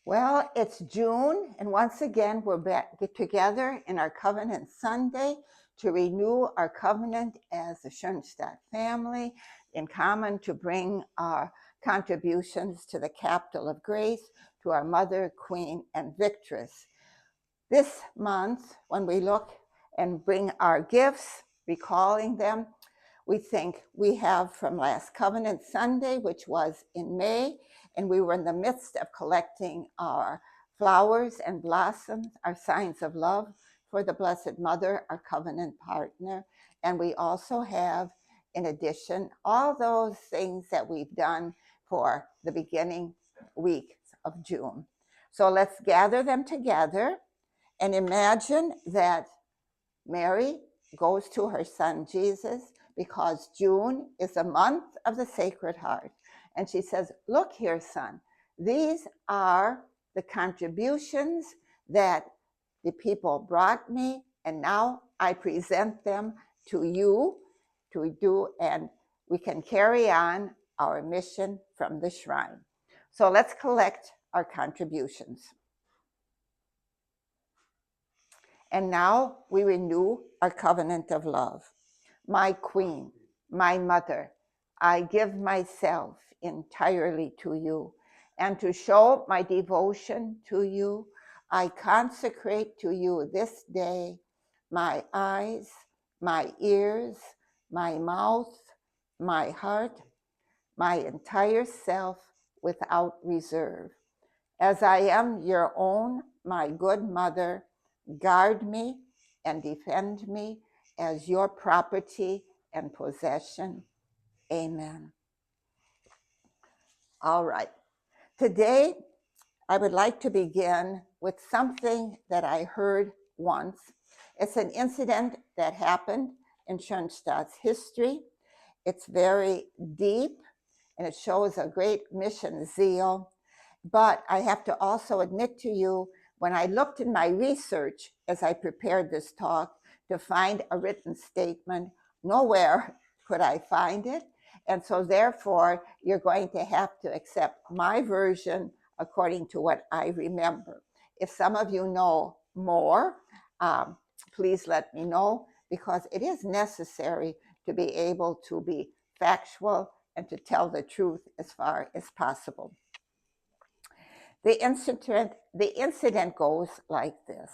Well, it's June, and once again, we're back get together in our Covenant Sunday to renew our covenant as the Schoenstatt family, in common to bring our contributions to the capital of grace, to our Mother, Queen, and Victress. This month, when we look and bring our gifts, recalling them, we think we have from last Covenant Sunday, which was in May, and we were in the midst of collecting our flowers and blossoms, our signs of love for the Blessed Mother, our covenant partner. And we also have, in addition, all those things that we've done for the beginning week of June. So let's gather them together and imagine that Mary goes to her son Jesus because June is a month of the Sacred Heart. And she says, look here, son, these are the contributions that the people brought me, and now I present them to you to do, and we can carry on our mission from the shrine. So let's collect our contributions. And now we renew our covenant of love. My Queen, my Mother, I give myself entirely to you, and to show my devotion to you, I consecrate to you this day my eyes, my ears, my mouth, my heart, my entire self without reserve. As I am your own, my good mother, guard me and defend me as your property and possession. Amen. All right. Today, I would like to begin with something that I heard once. It's an incident that happened in Schoenstatt's history. It's very deep and it shows a great mission zeal. But I have to also admit to you, when I looked in my research as I prepared this talk to find a written statement, nowhere could I find it. And so therefore, you're going to have to accept my version according to what I remember. If some of you know more, please let me know, because it is necessary to be able to be factual and to tell the truth as far as possible. The incident goes like this.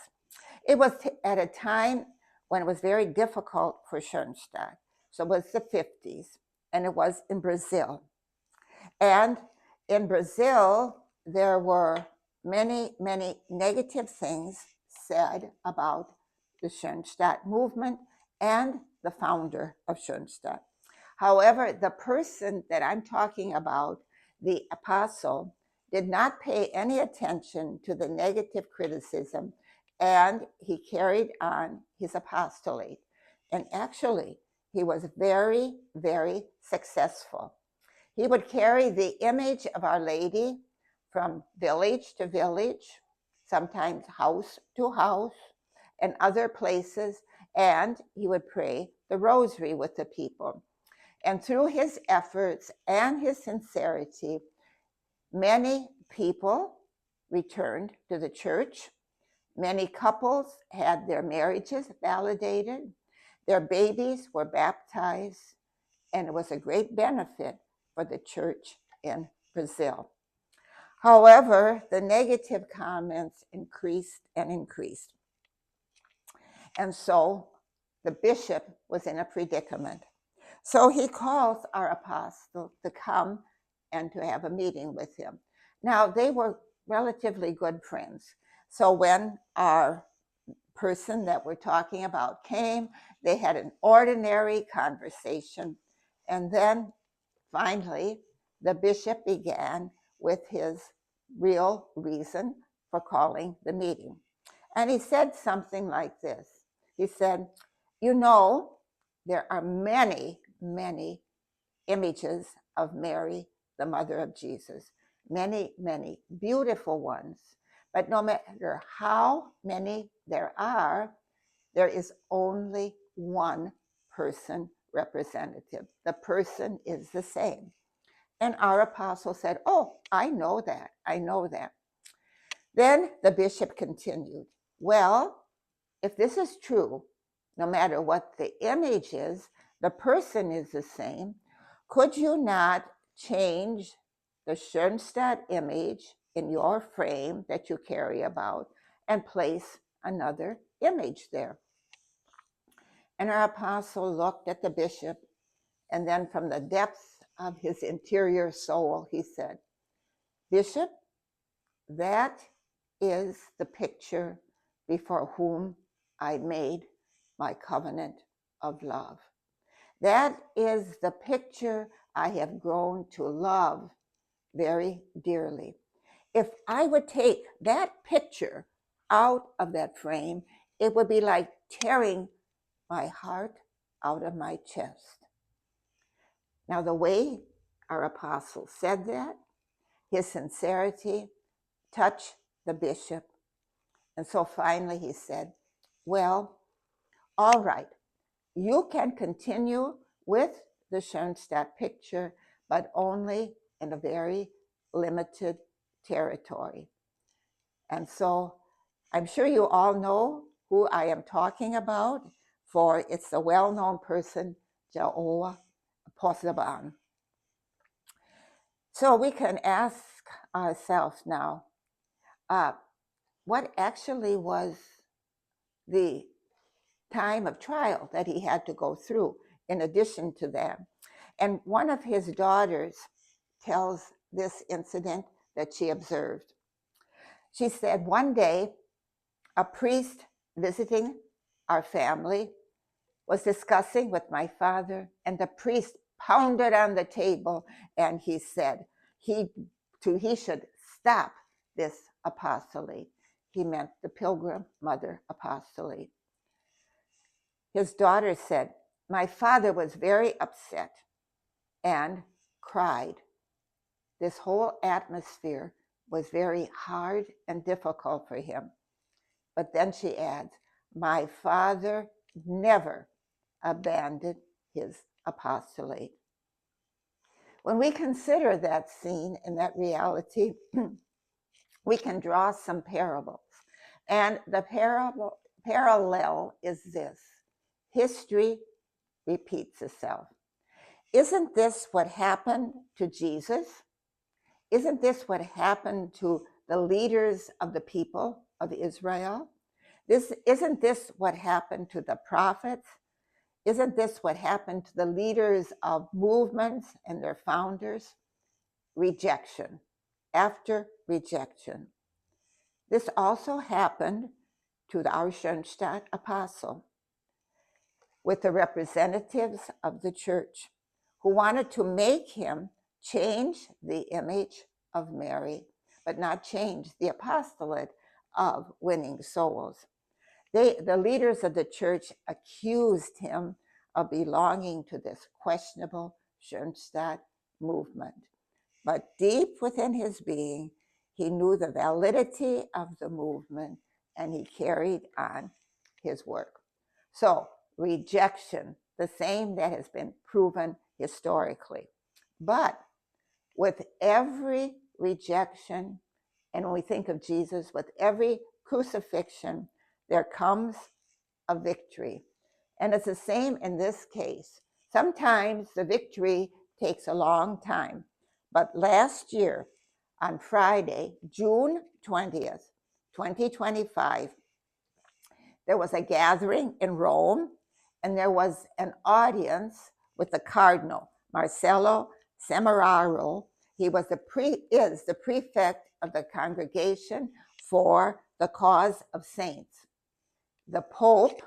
It was at a time when it was very difficult for Schoenstatt. So it was the 50s, and it was in Brazil. And in Brazil, there were many, many negative things said about the Schoenstatt movement and the founder of Schoenstatt. However, the person that I'm talking about, the apostle, did not pay any attention to the negative criticism, and he carried on his apostolate. And actually, he was very, very successful. He would carry the image of Our Lady from village to village, sometimes house to house, and other places, and he would pray the rosary with the people. And through his efforts and his sincerity, many people returned to the church. Many couples had their marriages validated. Their babies were baptized, and it was a great benefit for the church in Brazil. However, the negative comments increased and increased. And so the bishop was in a predicament. So he calls our apostle to come and to have a meeting with him. Now, they were relatively good friends. So when our person that we're talking about came, they had an ordinary conversation. And then finally, the bishop began with his real reason for calling the meeting. And he said something like this. He said, you know, there are many, many images of Mary, the mother of Jesus, many, many beautiful ones. But no matter how many there is only one person representative. The person is the same. And our apostle said, oh, I know that. I know that. Then the bishop continued, well, if this is true, no matter what the image is, the person is the same. Could you not change the Schoenstatt image in your frame that you carry about and place another image there? And our apostle looked at the bishop, and then from the depths of his interior soul, he said, Bishop, that is the picture before whom I made my covenant of love. That is the picture I have grown to love very dearly. If I would take that picture out of that frame, it would be like tearing my heart out of my chest. Now, the way our apostle said that, his sincerity touched the bishop. And so finally he said, well, all right, you can continue with the Schoenstatt picture, but only in a very limited territory. And so I'm sure you all know who I am talking about, for it's the well-known person, Joao Poseban. So we can ask ourselves now, what actually was the time of trial that he had to go through in addition to that? And one of his daughters tells this incident that she observed. She said, one day, a priest visiting our family was discussing with my father, and the priest pounded on the table and he said he should stop this apostolate. He meant the Pilgrim Mother apostolate. His daughter said, my father was very upset and cried. This whole atmosphere was very hard and difficult for him. But then she adds, my father never abandoned his apostolate. When we consider that scene and that reality, we can draw some parables. And the parallel is this: history repeats itself. Isn't this what happened to Jesus? Isn't this what happened to the leaders of the people of Israel? Isn't this what happened to the prophets? Isn't this what happened to the leaders of movements and their founders? Rejection after rejection. This also happened to our Schoenstatt apostle with the representatives of the church who wanted to make him change the image of Mary, but not change the apostolate of winning souls. The leaders of the church accused him of belonging to this questionable Schoenstatt movement. But deep within his being, he knew the validity of the movement and he carried on his work. So, rejection, the same that has been proven historically. But with every rejection, and when we think of Jesus, with every crucifixion, there comes a victory. And it's the same in this case. Sometimes the victory takes a long time. But last year, on Friday, June 20th, 2025, there was a gathering in Rome, and there was an audience with the Cardinal, Marcello Semeraro. He is the prefect of the Congregation for the Cause of Saints. The Pope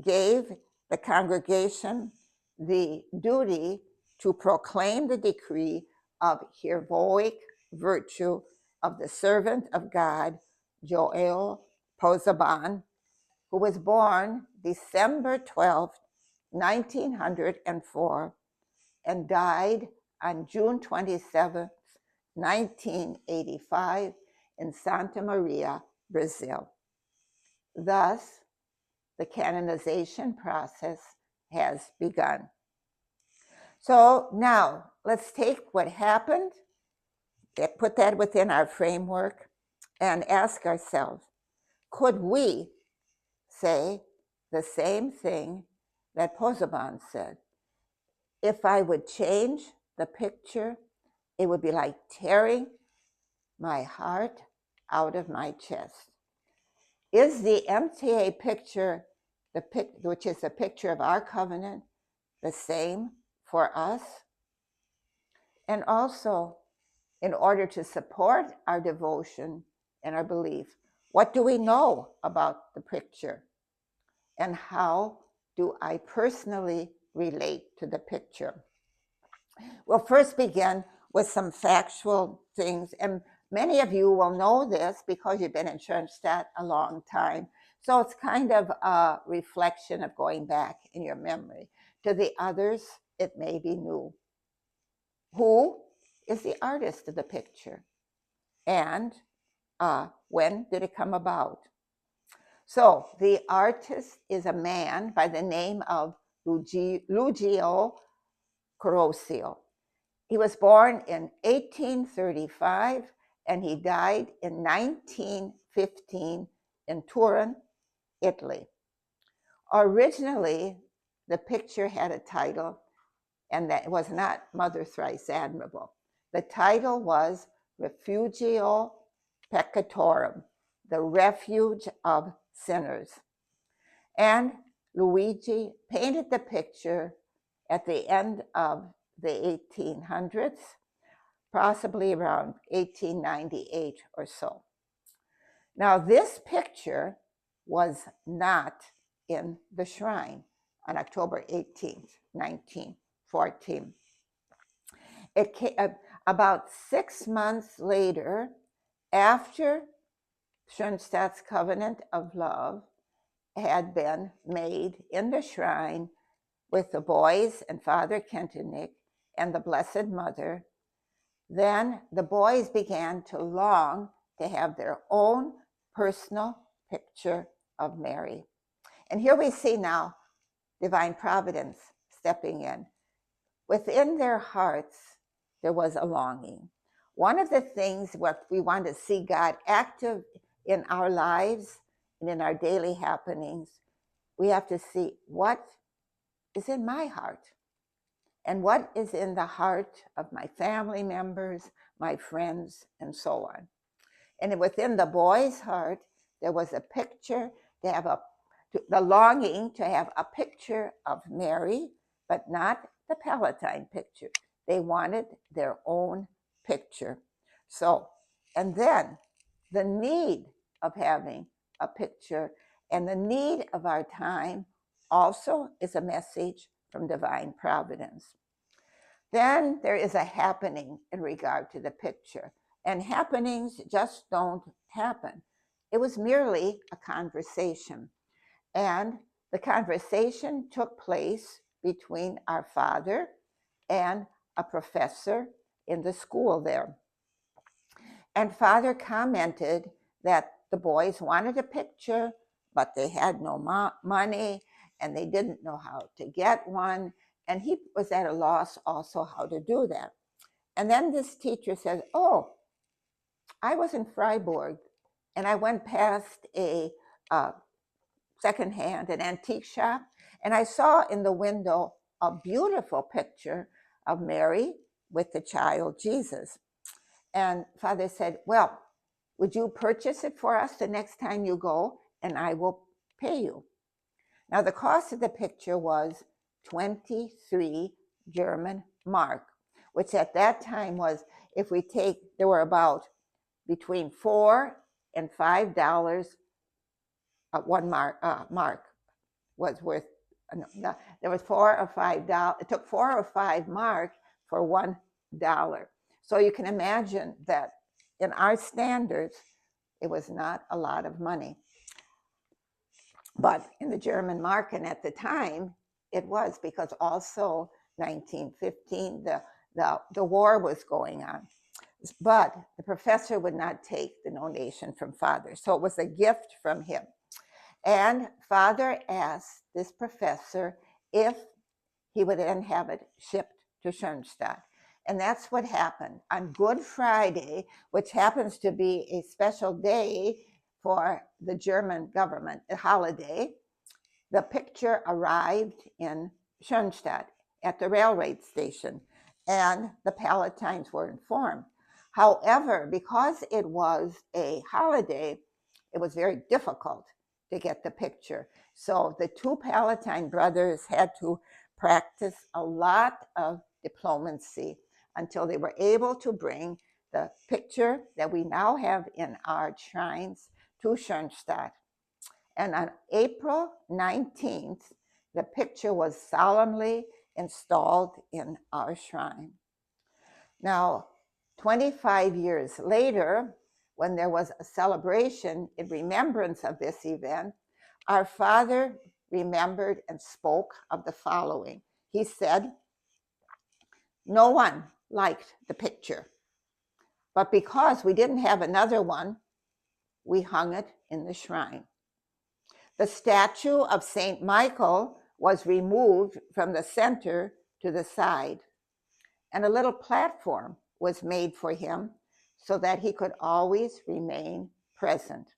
gave the congregation the duty to proclaim the decree of heroic virtue of the servant of God, Joao Poseban, who was born December 12, 1904, and died on June 27, 1985, in Santa Maria, Brazil. Thus, the canonization process has begun. So now let's take what happened, put that within our framework, and ask ourselves, could we say the same thing that Poseban said? If I would change the picture, it would be like tearing my heart out of my chest. Is the MTA picture, which is a picture of our covenant, the same for us? And also, in order to support our devotion and our belief, what do we know about the picture? And how do I personally relate to the picture? We'll first begin with some factual things, and many of you will know this because you've been in Schoenstatt a long time. So it's kind of a reflection of going back in your memory. To the others, it may be new. Who is the artist of the picture? And when did it come about? So the artist is a man by the name of Luigi Corosio. He was born in 1835 and he died in 1915 in Turin, Italy. Originally, the picture had a title, and that was not Mother Thrice Admirable. The title was Refugio Peccatorum, the refuge of sinners. And Luigi painted the picture at the end of the 1800s, possibly around 1898 or so. Now, this picture was not in the shrine on October 18th, 1914. It came about 6 months later, after Schoenstadt's Covenant of Love had been made in the shrine with the boys and Father Kentenich and the Blessed Mother. Then the boys began to long to have their own personal picture of Mary. And here we see now divine providence stepping in. Within their hearts, there was a longing. One of the things what we want to see God active in our lives and in our daily happenings, we have to see what is in my heart and what is in the heart of my family members, my friends, and so on. And within the boy's heart, there was a picture to have the longing to have a picture of Mary, but not the Palatine picture. They wanted their own picture. So, and then the need of having a picture and the need of our time also is a message from divine providence. Then there is a happening in regard to the picture, and happenings just don't happen. It was merely a conversation, and the conversation took place between our father and a professor in the school there. And Father commented that the boys wanted a picture, but they had no money and they didn't know how to get one. And he was at a loss also how to do that. And then this teacher says, oh, I was in Freiburg and I went past a secondhand, an antique shop, and I saw in the window a beautiful picture of Mary with the child Jesus. And Father said, well, would you purchase it for us the next time you go, and I will pay you. Now, the cost of the picture was 23 German mark, which at that time was, if we take, there were about between $4 and $5. One mark was worth, no, there was $4 or $5. It took 4 or 5 mark for $1. So you can imagine that in our standards, it was not a lot of money. But in the German market at the time, it was, because also 1915, the war was going on. But the professor would not take the donation from Father. So it was a gift from him. And Father asked this professor if he would then have it shipped to Schoenstatt. And that's what happened. On Good Friday, which happens to be a special day for the German government, a holiday, the picture arrived in Schoenstatt at the railway station, and the Palatines were informed. However, because it was a holiday, it was very difficult to get the picture. So the two Palatine brothers had to practice a lot of diplomacy until they were able to bring the picture that we now have in our shrines to Schoenstatt. And on April 19th, the picture was solemnly installed in our shrine. Now, 25 years later, when there was a celebration in remembrance of this event, our father remembered and spoke of the following. He said, "No one liked the picture, but because we didn't have another one, we hung it in the shrine. The statue of St. Michael was removed from the center to the side, and a little platform was made for him so that he could always remain present."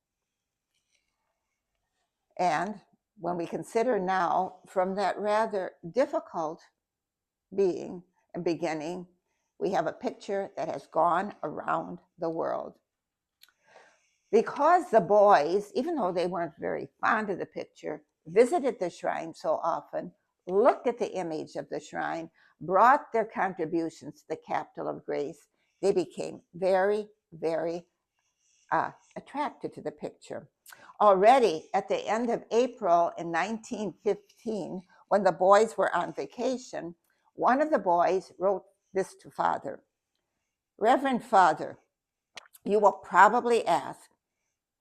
And when we consider now, from that rather difficult being and beginning, we have a picture that has gone around the world. Because the boys, even though they weren't very fond of the picture, visited the shrine so often, looked at the image of the shrine, brought their contributions to the capital of grace, they became very, very attracted to the picture. Already at the end of April in 1915, when the boys were on vacation, one of the boys wrote this to Father: "Reverend Father, you will probably ask,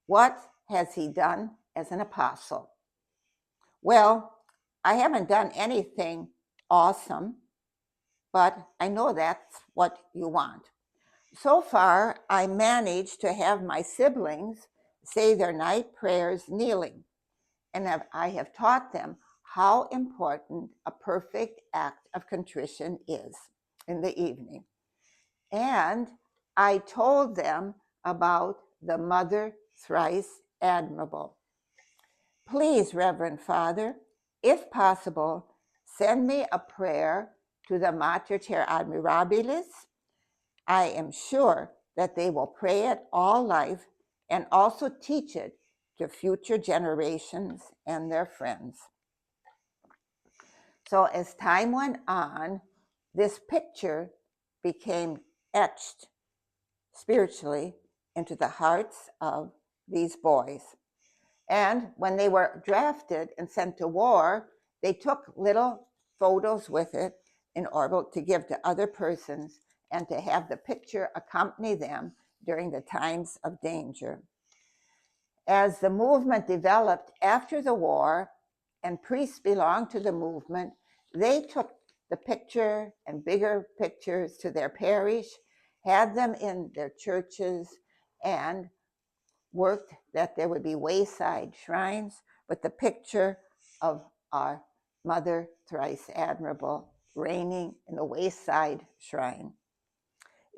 what has he done as an apostle? Well, I haven't done anything awesome, but I know that's what you want. So far, I managed to have my siblings say their night prayers kneeling, and I have taught them how important a perfect act of contrition is in the evening. And I told them about the Mother Thrice Admirable. Please, Reverend Father, if possible, send me a prayer to the Mater Admirabilis. I am sure that they will pray it all life and also teach it to future generations and their friends." So as time went on, this picture became etched spiritually into the hearts of these boys. And when they were drafted and sent to war, they took little photos with it in order to give to other persons and to have the picture accompany them during the times of danger. As the movement developed after the war, and priests belonged to the movement, they took the picture and bigger pictures to their parish, had them in their churches, and worked that there would be wayside shrines with the picture of our Mother Thrice Admirable reigning in the wayside shrine.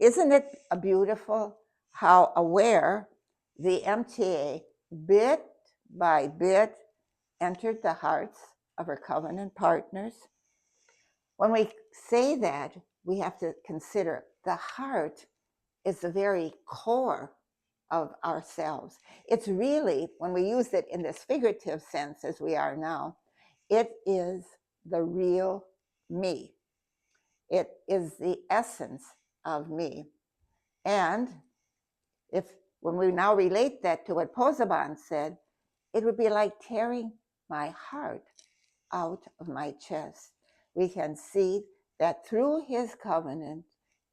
Isn't it beautiful how aware the MTA bit by bit entered the hearts of her covenant partners? When we say that, we have to consider the heart is the very core of ourselves. It's really, when we use it in this figurative sense as we are now, it is the real me. It is the essence of me. And when we now relate that to what Poseban said, it would be like tearing my heart out of my chest. We can see that through his covenant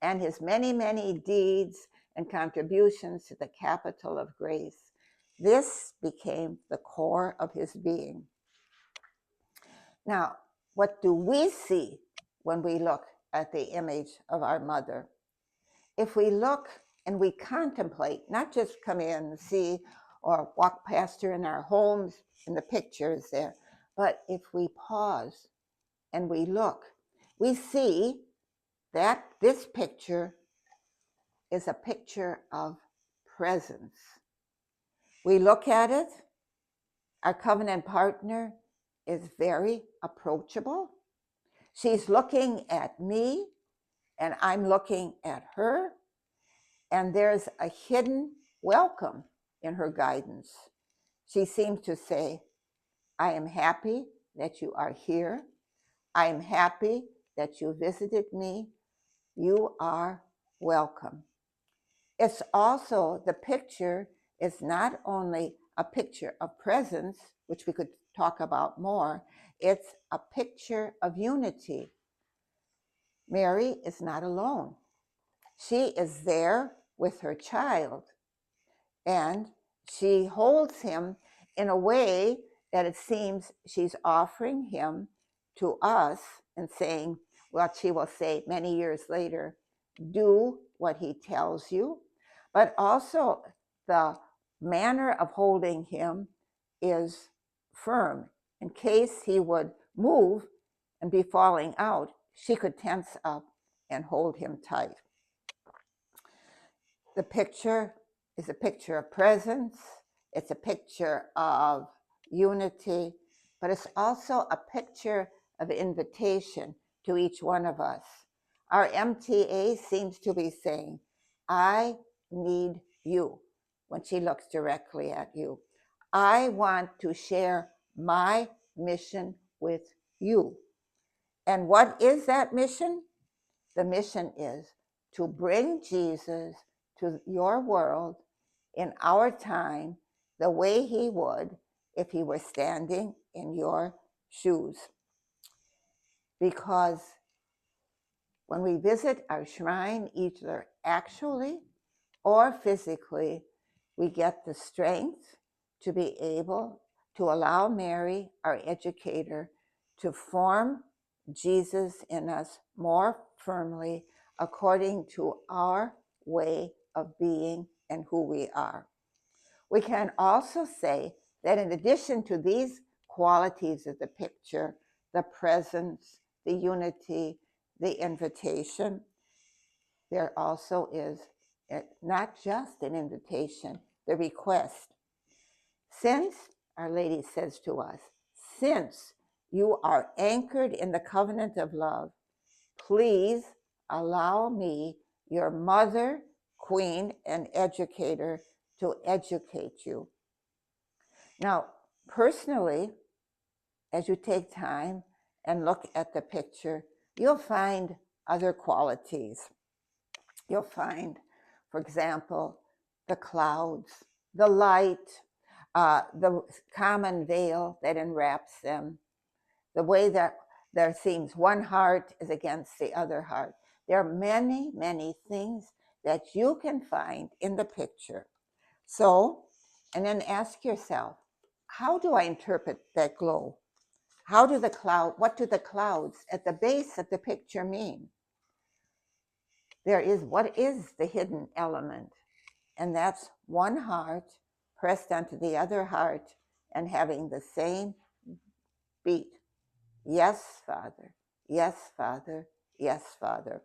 and his many, many deeds and contributions to the capital of grace, this became the core of his being. Now, what do we see when we look at the image of our mother? If we look and we contemplate, not just come in and see or walk past her in our homes and the pictures there, but if we pause and we look, we see this picture is a picture of presence. We look at it, our covenant partner is very approachable. She's looking at me, and I'm looking at her, and there's a hidden welcome in her guidance. She seems to say, I am happy that you are here. I am happy that you visited me. You are welcome. It's also, the picture is not only a picture of presence, which we could talk about more, it's a picture of unity. Mary is not alone. She is there with her child, and she holds him in a way that it seems she's offering him to us and saying what she will say many years later, do what he tells you. But also the manner of holding him is firm. In case he would move and be falling out, she could tense up and hold him tight. The picture is a picture of presence. It's a picture of unity, but it's also a picture of invitation to each one of us. Our MTA seems to be saying, I need you, when she looks directly at you. I want to share my mission with you. And what is that mission? The mission is to bring Jesus to your world in our time the way he would if he were standing in your shoes. Because when we visit our shrine, either actually or physically, we get the strength to be able to allow Mary, our educator, to form Jesus in us more firmly according to our way of being and who we are. We can also say that in addition to these qualities of the picture, the presence, the unity, the invitation, there also is not just an invitation, the request. Since, Our Lady says to us, since you are anchored in the covenant of love, please allow me, your mother, queen, and educator, to educate you. Now, personally, as you take time and look at the picture, you'll find other qualities. You'll find, for example, the clouds, the light, the common veil that enwraps them, the way that there seems one heart is against the other heart. There are many, many things that you can find in the picture. So, and then ask yourself, how do I interpret that glow? What do the clouds at the base of the picture mean? What is the hidden element? And that's one heart pressed onto the other heart and having the same beat. Yes, Father. Yes, Father. Yes, Father.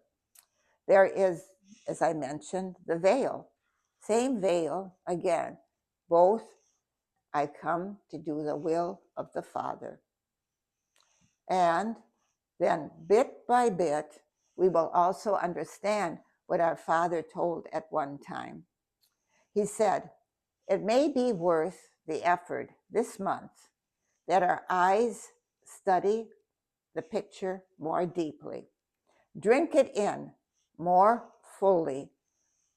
There is, as I mentioned, the veil. Same veil again. Both, I come to do the will of the Father. And then bit by bit, we will also understand what our Father told at one time. He said, it may be worth the effort this month that our eyes study the picture more deeply. Drink it in more fully.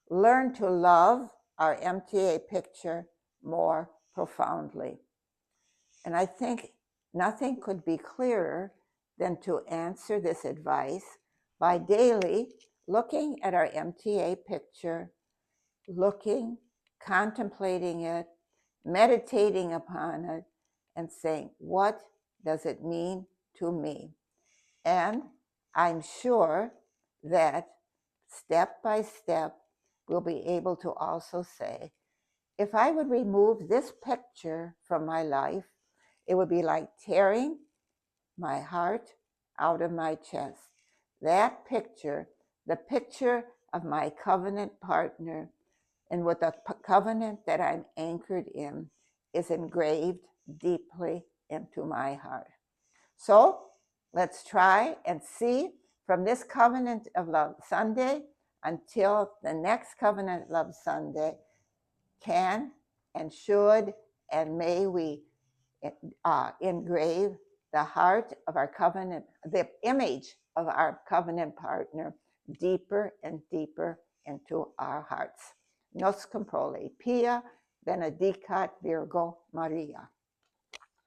Learn to love our MTA picture more profoundly. And I think nothing could be clearer than to answer this advice by daily looking at our MTA picture, contemplating it, meditating upon it, and saying, what does it mean to me? And I'm sure that step by step, we'll be able to also say, if I would remove this picture from my life, it would be like tearing my heart out of my chest. That picture the picture of my covenant partner and with the covenant that I'm anchored in is engraved deeply into my heart. So let's try and see from this Covenant of Love Sunday until the next Covenant of Love Sunday, can and should and may we engrave the heart of our covenant, the image of our covenant partner deeper and deeper into our hearts. Nos comprole, Pia benedicat Virgo Maria.